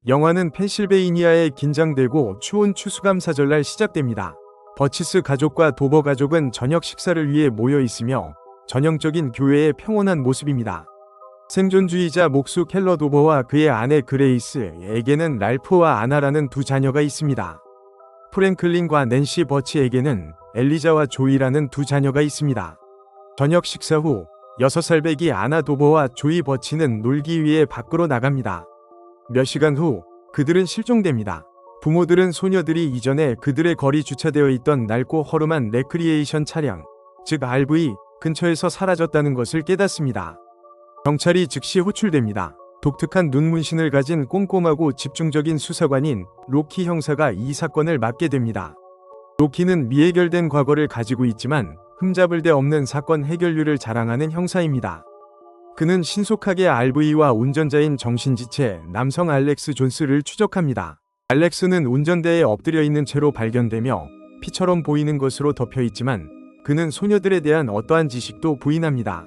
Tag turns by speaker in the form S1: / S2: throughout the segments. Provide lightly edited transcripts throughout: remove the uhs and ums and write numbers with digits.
S1: 영화는 펜실베이니아의 긴장되고 추운 추수감 사절날 시작됩니다. 버치스 가족과 도버 가족은 저녁 식사를 위해 모여 있으며 전형적인 교회의 평온한 모습입니다. 생존주의자 목수 켈러 도버와 그의 아내 그레이스에게는 랄프와 아나라는 두 자녀가 있습니다. 프랭클린과 낸시 버치에게는 엘리자와 조이라는 두 자녀가 있습니다. 저녁 식사 후 6살 배기 아나 도버와 조이 버치는 놀기 위해 밖으로 나갑니다. 몇 시간 후 그들은 실종됩니다. 부모들은 소녀들이 이전에 그들의 거리 주차되어 있던 낡고 허름한 레크리에이션 차량, 즉 RV 근처에서 사라졌다는 것을 깨닫습니다. 경찰이 즉시 호출됩니다. 독특한 눈 문신을 가진 꼼꼼하고 집중적인 수사관인 로키 형사가 이 사건을 맡게 됩니다. 로키는 미해결된 과거를 가지고 있지만 흠잡을 데 없는 사건 해결률을 자랑하는 형사입니다. 그는 신속하게 RV와 운전자인 정신지체 남성 알렉스 존스를 추적합니다. 알렉스는 운전대에 엎드려 있는 채로 발견되며 피처럼 보이는 것으로 덮여 있지만 그는 소녀들에 대한 어떠한 지식도 부인합니다.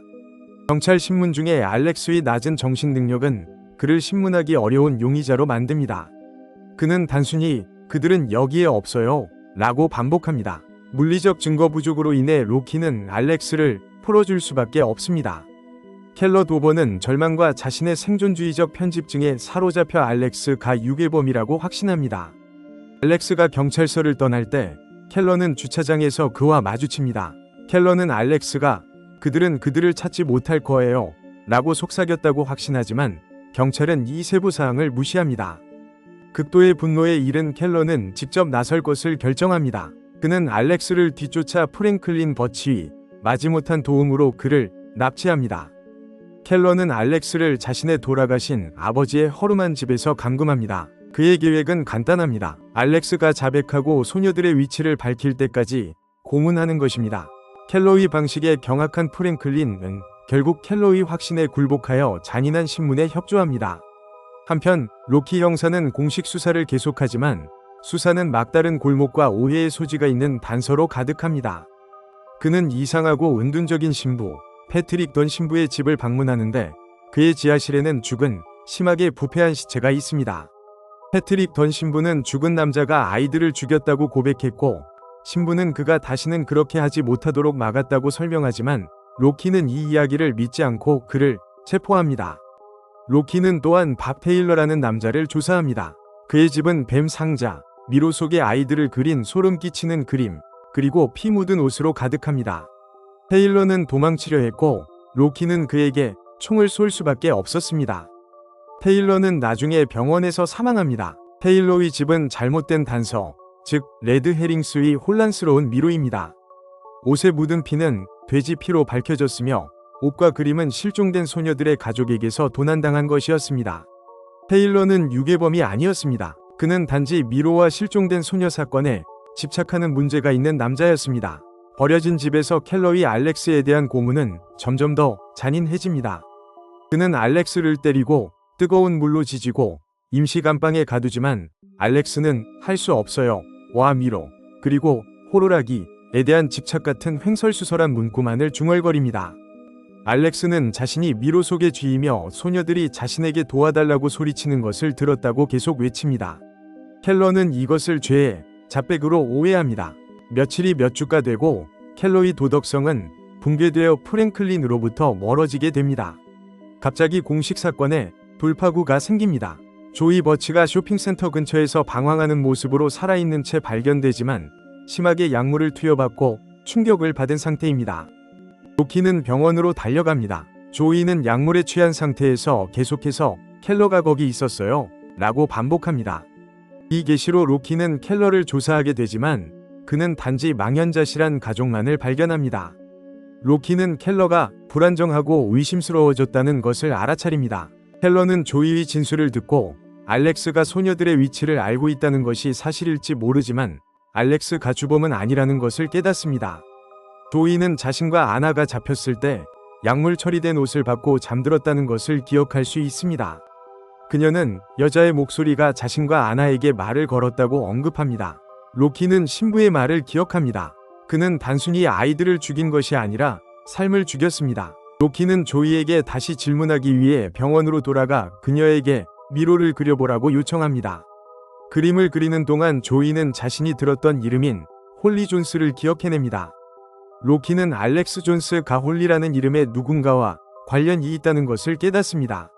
S1: 경찰 신문 중에 알렉스의 낮은 정신 능력은 그를 신문하기 어려운 용의자로 만듭니다. 그는 단순히 "그들은 여기에 없어요" 라고 반복합니다. 물리적 증거 부족으로 인해 로키는 알렉스를 풀어줄 수밖에 없습니다. 켈러 도버는 절망과 자신의 생존주의적 편집증에 사로잡혀 알렉스가 유괴범이라고 확신합니다. 알렉스가 경찰서를 떠날 때 켈러는 주차장에서 그와 마주칩니다. 켈러는 알렉스가 "그들은 그들을 찾지 못할 거예요" 라고 속삭였다고 확신하지만 경찰은 이 세부 사항을 무시합니다. 극도의 분노에 이른 켈러는 직접 나설 것을 결정합니다. 그는 알렉스를 뒤쫓아 프랭클린 버치의 마지못한 도움으로 그를 납치합니다. 켈러는 알렉스를 자신의 돌아가신 아버지의 허름한 집에서 감금합니다. 그의 계획은 간단합니다. 알렉스가 자백하고 소녀들의 위치를 밝힐 때까지 고문하는 것입니다. 켈러의 방식에 경악한 프랭클린은 결국 켈러의 확신에 굴복하여 잔인한 신문에 협조합니다. 한편 로키 형사는 공식 수사를 계속하지만 수사는 막다른 골목과 오해의 소지가 있는 단서로 가득합니다. 그는 이상하고 은둔적인 신부 패트릭 던 신부의 집을 방문하는데 그의 지하실에는 죽은, 심하게 부패한 시체가 있습니다. 패트릭 던 신부는 죽은 남자가 아이들을 죽였다고 고백했고 신부는 그가 다시는 그렇게 하지 못하도록 막았다고 설명하지만 로키는 이 이야기를 믿지 않고 그를 체포합니다. 로키는 또한 밥 테일러라는 남자를 조사합니다. 그의 집은 뱀 상자, 미로 속에 아이들을 그린 소름 끼치는 그림, 그리고 피 묻은 옷으로 가득합니다. 테일러는 도망치려 했고 로키는 그에게 총을 쏠 수밖에 없었습니다. 테일러는 나중에 병원에서 사망합니다. 테일러의 집은 잘못된 단서, 즉 레드 헤링스의 혼란스러운 미로입니다. 옷에 묻은 피는 돼지 피로 밝혀졌으며 옷과 그림은 실종된 소녀들의 가족에게서 도난당한 것이었습니다. 테일러는 유괴범이 아니었습니다. 그는 단지 미로와 실종된 소녀 사건에 집착하는 문제가 있는 남자였습니다. 버려진 집에서 켈러의 알렉스에 대한 고문은 점점 더 잔인해집니다. 그는 알렉스를 때리고 뜨거운 물로 지지고 임시 감방에 가두지만 알렉스는 "할 수 없어요" 와 미로, 그리고 호루라기에 대한 집착 같은 횡설수설한 문구만을 중얼거립니다. 알렉스는 자신이 미로 속의 쥐이며 소녀들이 자신에게 도와달라고 소리치는 것을 들었다고 계속 외칩니다. 켈러는 이것을 죄의 자백으로 오해합니다. 며칠이 몇 주가 되고 켈러의 도덕성은 붕괴되어 프랭클린으로부터 멀어지게 됩니다. 갑자기 공식 사건에 돌파구가 생깁니다. 조이 버치가 쇼핑센터 근처에서 방황하는 모습으로 살아있는 채 발견되지만 심하게 약물을 투여받고 충격을 받은 상태입니다. 로키는 병원으로 달려갑니다. 조이는 약물에 취한 상태에서 계속해서 "켈러가 거기 있었어요" 라고 반복합니다. 이 계시로 로키는 켈러를 조사하게 되지만 그는 단지 망연자실한 가족만을 발견합니다. 로키는 켈러가 불안정하고 의심스러워졌다는 것을 알아차립니다. 켈러는 조이의 진술을 듣고 알렉스가 소녀들의 위치를 알고 있다는 것이 사실일지 모르지만 알렉스가 주범은 아니라는 것을 깨닫습니다. 조이는 자신과 아나가 잡혔을 때 약물 처리된 옷을 받고 잠들었다는 것을 기억할 수 있습니다. 그녀는 여자의 목소리가 자신과 아나에게 말을 걸었다고 언급합니다. 로키는 신부의 말을 기억합니다. 그는 단순히 아이들을 죽인 것이 아니라 삶을 죽였습니다. 로키는 조이에게 다시 질문하기 위해 병원으로 돌아가 그녀에게 미로를 그려보라고 요청합니다. 그림을 그리는 동안 조이는 자신이 들었던 이름인 홀리 존스를 기억해냅니다. 로키는 알렉스 존스 가 홀리라는 이름의 누군가와 관련이 있다는 것을 깨닫습니다.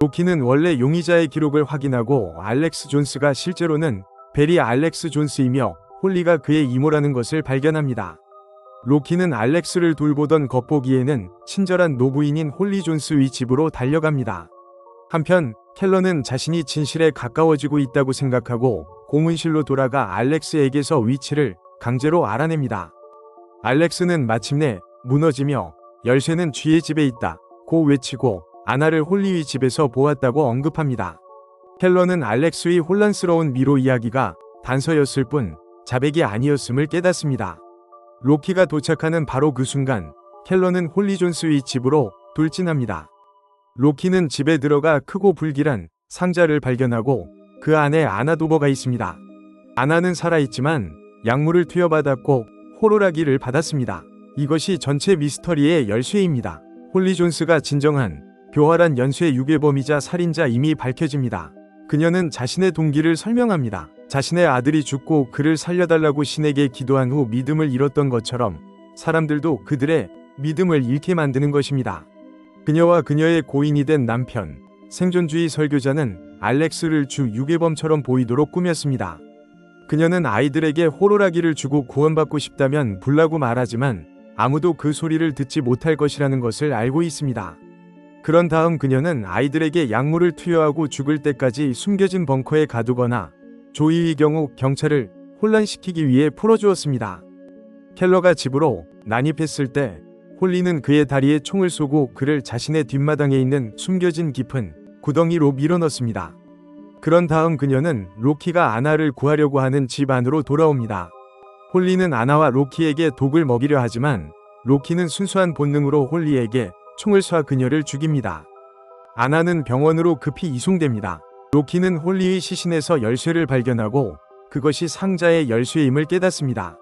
S1: 로키는 원래 용의자의 기록을 확인하고 알렉스 존스가 실제로는 베리 알렉스 존스이며 홀리가 그의 이모라는 것을 발견합니다. 로키는 알렉스를 돌보던 겉보기에는 친절한 노부인인 홀리 존스의 집으로 달려갑니다. 한편 켈러는 자신이 진실에 가까워지고 있다고 생각하고 고문실로 돌아가 알렉스에게서 위치를 강제로 알아냅니다. 알렉스는 마침내 무너지며 열쇠는 쥐의 집에 있다 고 외치고 아나를 홀리의 집에서 보았다고 언급합니다. 켈러는 알렉스의 혼란스러운 미로 이야기가 단서였을 뿐 자백이 아니었음을 깨닫습니다. 로키가 도착하는 바로 그 순간 켈러는 홀리 존스의 집으로 돌진합니다. 로키는 집에 들어가 크고 불길한 상자를 발견하고 그 안에 아나 도버가 있습니다. 아나는 살아있지만 약물을 투여받았고 호루라기를 받았습니다. 이것이 전체 미스터리의 열쇠입니다. 홀리 존스가 진정한 교활한 연쇄 유괴범이자 살인자임이 밝혀집니다. 그녀는 자신의 동기를 설명합니다. 자신의 아들이 죽고 그를 살려달라고 신에게 기도한 후 믿음을 잃었던 것처럼 사람들도 그들의 믿음을 잃게 만드는 것입니다. 그녀와 그녀의 고인이 된 남편, 생존주의 설교자는 알렉스를 주 유괴범처럼 보이도록 꾸몄습니다. 그녀는 아이들에게 호루라기를 주고 구원받고 싶다면 불라고 말하지만 아무도 그 소리를 듣지 못할 것이라는 것을 알고 있습니다. 그런 다음 그녀는 아이들에게 약물을 투여하고 죽을 때까지 숨겨진 벙커에 가두거나 조이의 경우 경찰을 혼란시키기 위해 풀어주었습니다. 켈러가 집으로 난입했을 때 홀리는 그의 다리에 총을 쏘고 그를 자신의 뒷마당에 있는 숨겨진 깊은 구덩이로 밀어넣습니다. 그런 다음 그녀는 로키가 아나를 구하려고 하는 집 안으로 돌아옵니다. 홀리는 아나와 로키에게 독을 먹이려 하지만 로키는 순수한 본능으로 홀리에게 총을 쏴 그녀를 죽입니다. 아나는 병원으로 급히 이송됩니다. 로키는 홀리의 시신에서 열쇠를 발견하고 그것이 상자의 열쇠임을 깨닫습니다.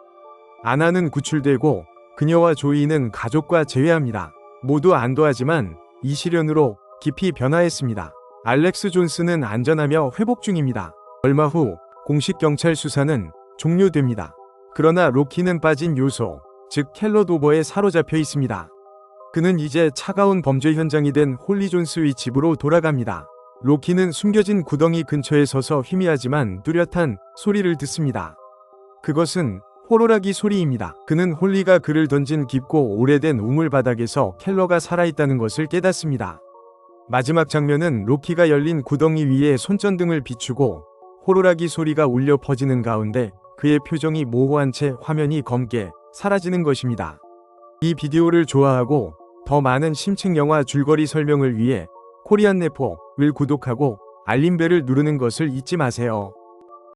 S1: 아나는 구출되고 그녀와 조이는 가족과 재회합니다. 모두 안도하지만 이 시련으로 깊이 변화했습니다. 알렉스 존스는 안전하며 회복 중입니다. 얼마 후 공식 경찰 수사는 종료됩니다. 그러나 로키는 빠진 요소, 즉 켈러 도버에 사로잡혀 있습니다. 그는 이제 차가운 범죄 현장이 된 홀리 존스의 집으로 돌아갑니다. 로키는 숨겨진 구덩이 근처에 서서 희미하지만 뚜렷한 소리를 듣습니다. 그것은 호루라기 소리입니다. 그는 홀리가 그를 던진 깊고 오래된 우물 바닥에서 켈러가 살아있다는 것을 깨닫습니다. 마지막 장면은 로키가 열린 구덩이 위에 손전등을 비추고 호루라기 소리가 울려 퍼지는 가운데 그의 표정이 모호한 채 화면이 검게 사라지는 것입니다. 이 비디오를 좋아하고 더 많은 심층 영화 줄거리 설명을 위해 코리안네포를 구독하고 알림벨을 누르는 것을 잊지 마세요.